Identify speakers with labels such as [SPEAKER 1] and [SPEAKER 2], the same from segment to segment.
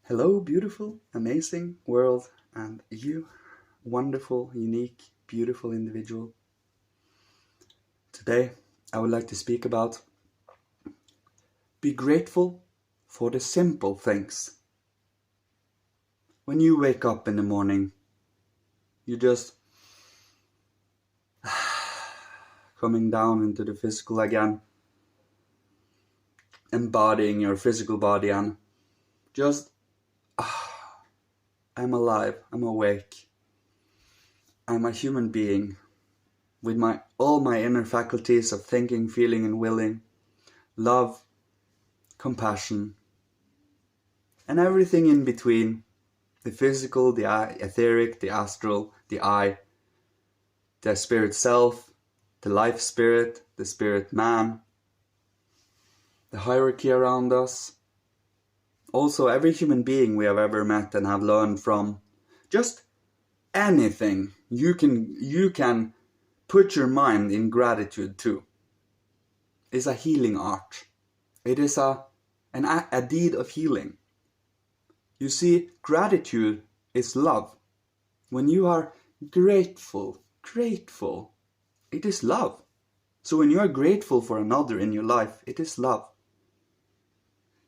[SPEAKER 1] Hello, beautiful, amazing world, and you, wonderful, unique, beautiful individual. Today, I would like to speak about be grateful for the simple things. When you wake up in the morning, you just coming down into the physical again, embodying your physical body and just I'm alive, I'm awake, I'm a human being with all my inner faculties of thinking, feeling and willing, love, compassion, and everything in between, the physical, the etheric, the astral, the I, the spirit self, the life spirit, the spirit man, the hierarchy around us. Also, every human being we have ever met and have learned from, just anything you can put your mind in gratitude to is a healing art. It is a deed of healing. You see, gratitude is love. When you are grateful, it is love. So when you are grateful for another in your life, it is love.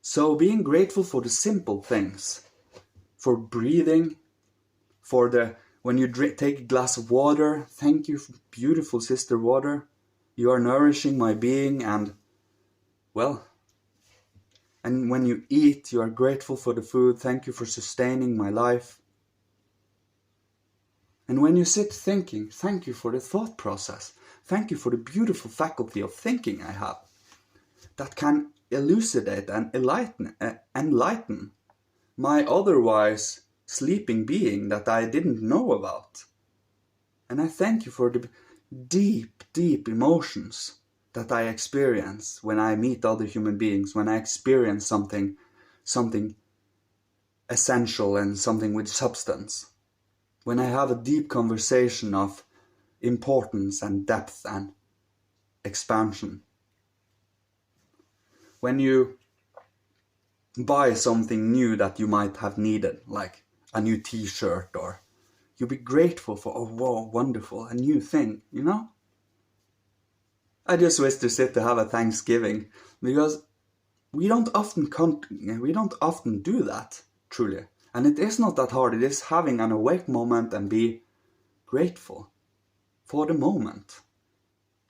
[SPEAKER 1] So being grateful for the simple things, for breathing, when you take a glass of water, thank you, beautiful sister water. You are nourishing my being and when you eat, you are grateful for the food. Thank you for sustaining my life. And when you sit thinking, thank you for the thought process. Thank you for the beautiful faculty of thinking I have that can elucidate and enlighten my otherwise sleeping being that I didn't know about. And I thank you for the deep emotions that I experience when I meet other human beings, when I experience something essential and something with substance. When I have a deep conversation of importance and depth and expansion. When you buy something new that you might have needed, like a new t-shirt, or you'll be grateful for, oh wow, wonderful, a new thing, you know? I just wish to sit to have a Thanksgiving, because we don't often do that, truly. And it is not that hard. It is having an awake moment and be grateful for the moment.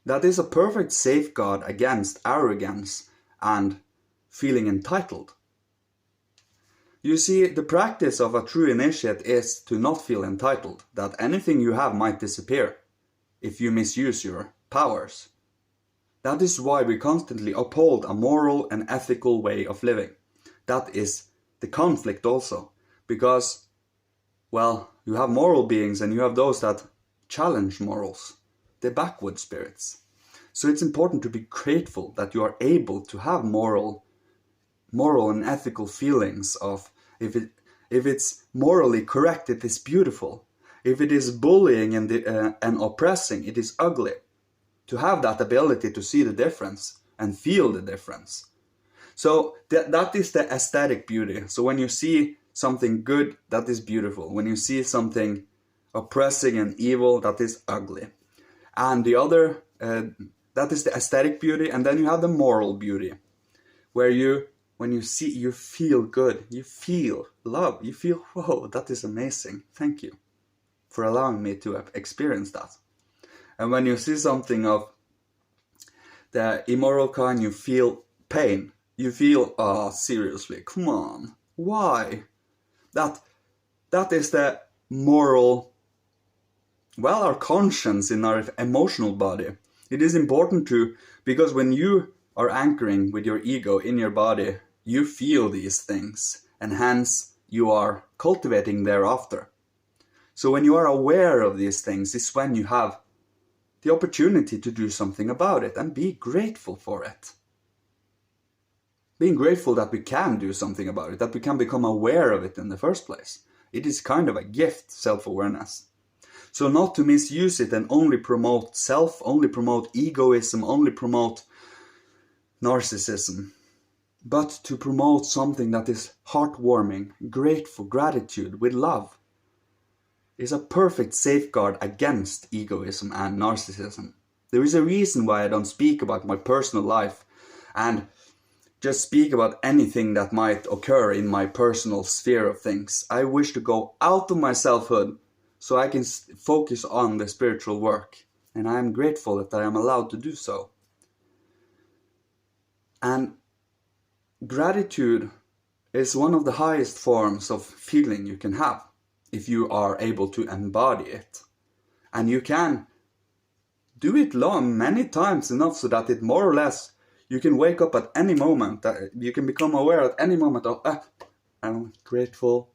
[SPEAKER 1] That is a perfect safeguard against arrogance and feeling entitled. You see, the practice of a true initiate is to not feel entitled, that anything you have might disappear if you misuse your powers. That is why we constantly uphold a moral and ethical way of living. That is the conflict also, because, you have moral beings and you have those that challenge morals, the backward spirits. So it's important to be grateful that you are able to have moral and ethical feelings of, if it's morally correct, it is beautiful. If it is bullying and oppressing, it is ugly. To have that ability to see the difference and feel the difference. So that is the aesthetic beauty. So when you see something good, that is beautiful. When you see something oppressing and evil, that is ugly. And the other, that is the aesthetic beauty. And then you have the moral beauty, where when you see, you feel good, you feel love, you feel, whoa, that is amazing. Thank you for allowing me to experience that. And when you see something of the immoral kind, you feel pain. You feel, seriously, come on, why? That is the moral, our conscience in our emotional body. It is important because when you are anchoring with your ego in your body, you feel these things, and hence you are cultivating thereafter. So when you are aware of these things is when you have the opportunity to do something about it and be grateful for it. Being grateful that we can do something about it, that we can become aware of it in the first place. It is kind of a gift, self-awareness. So not to misuse it and only promote self, only promote egoism, only promote narcissism. but to promote something that is heartwarming, grateful, gratitude with love is a perfect safeguard against egoism and narcissism. There is a reason why I don't speak about my personal life and just speak about anything that might occur in my personal sphere of things. I wish to go out of my selfhood so I can focus on the spiritual work, and I am grateful that I am allowed to do so. And gratitude is one of the highest forms of feeling you can have if you are able to embody it. And you can do it many times enough so that it more or less, you can wake up at any moment, you can become aware at any moment of, I'm grateful.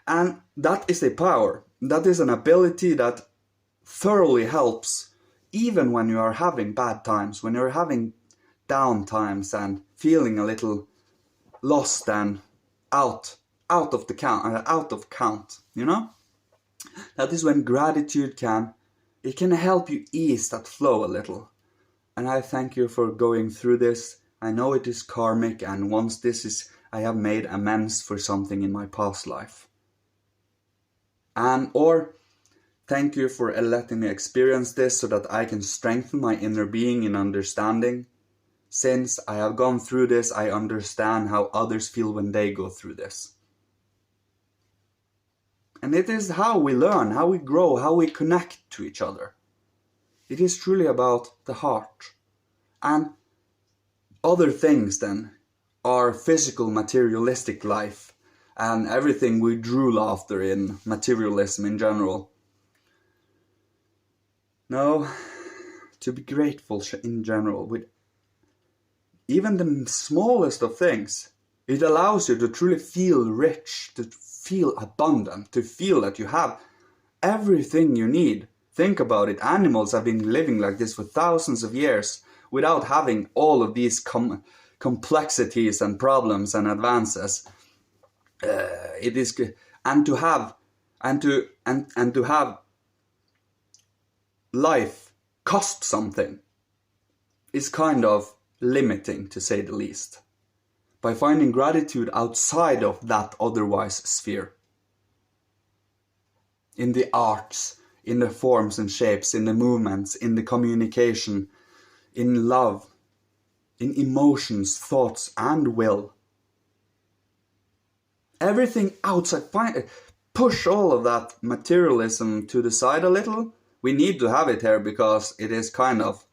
[SPEAKER 1] And that is a power. That is an ability that thoroughly helps even when you are having bad times, when you're having down times and feeling a little lost and out of count, you know? That is when gratitude can help you ease that flow a little. And I thank you for going through this. I know it is karmic, and once I have made amends for something in my past life. Or thank you for letting me experience this so that I can strengthen my inner being in understanding. Since I have gone through this, I understand how others feel when they go through this. And it is how we learn, how we grow, how we connect to each other. It is truly about the heart. And other things then are physical, materialistic life and everything we drool after in materialism in general. No, to be grateful in general with even the smallest of things. It allows you to truly feel rich, to feel abundant, to feel that you have everything you need. Think about it, animals have been living like this for thousands of years without having all of these complexities and problems and advances. It is, and to have life cost something is kind of limiting, to say the least. By finding gratitude outside of that otherwise sphere, in the arts, in the forms and shapes, in the movements, in the communication, in love, in emotions, thoughts, and will. Everything outside, push all of that materialism to the side a little. We need to have it here because it is kind of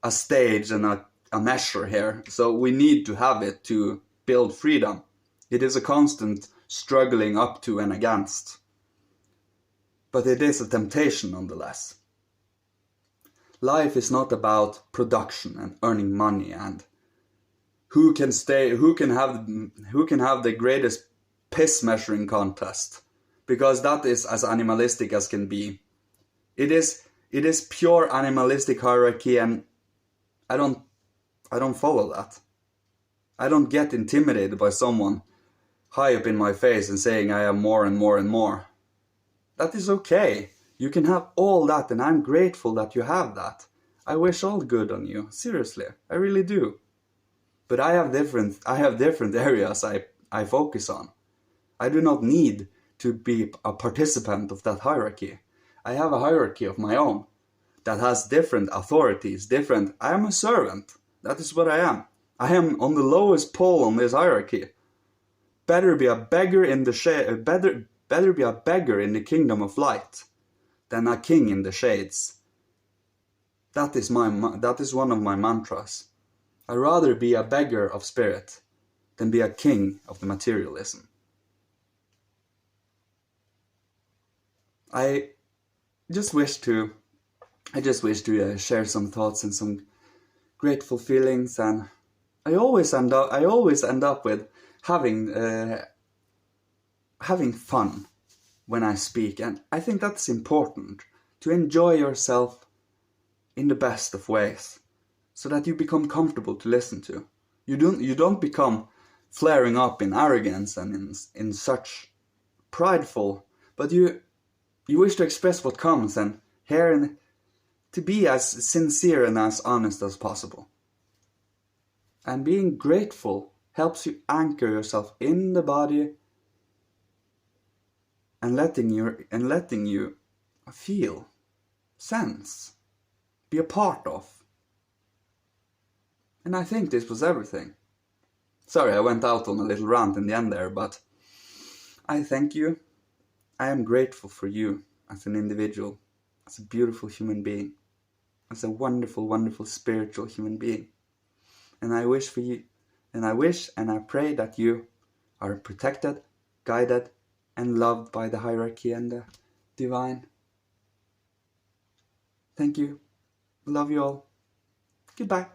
[SPEAKER 1] a stage and a measure here. So we need to have it to build freedom. It is a constant struggling up to and against. But it is a temptation nonetheless. Life is not about production and earning money and who can have the greatest piss measuring contest, because that is as animalistic as can be. It is pure animalistic hierarchy, and I don't follow that. I don't get intimidated by someone high up in my face and saying I am more and more and more. That is okay. You can have all that, and I'm grateful that you have that. I wish all good on you. Seriously, I really do. But I have different areas I focus on. I do not need to be a participant of that hierarchy. I have a hierarchy of my own that has different authorities, I am a servant. That is what I am. I am on the lowest pole on this hierarchy. Better be a beggar in the better be a beggar in the kingdom of light than a king in the shades. That is one of my mantras. I'd rather be a beggar of spirit than be a king of the materialism. I just wish to share some thoughts and some grateful feelings, and I always end up with having fun when I speak, and I think that's important, to enjoy yourself in the best of ways, so that you become comfortable to listen to. You don't become flaring up in arrogance and in such prideful, but you wish to express what comes and to be as sincere and as honest as possible. And being grateful helps you anchor yourself in the body and letting you feel, sense, be a part of. And I think this was everything. Sorry, I went out on a little rant in the end there, but I thank you. I am grateful for you as an individual, as a beautiful human being, as a wonderful, wonderful spiritual human being. And I wish for you, and I pray that you are protected, guided, and loved by the hierarchy and the divine. Thank you. Love you all. Goodbye.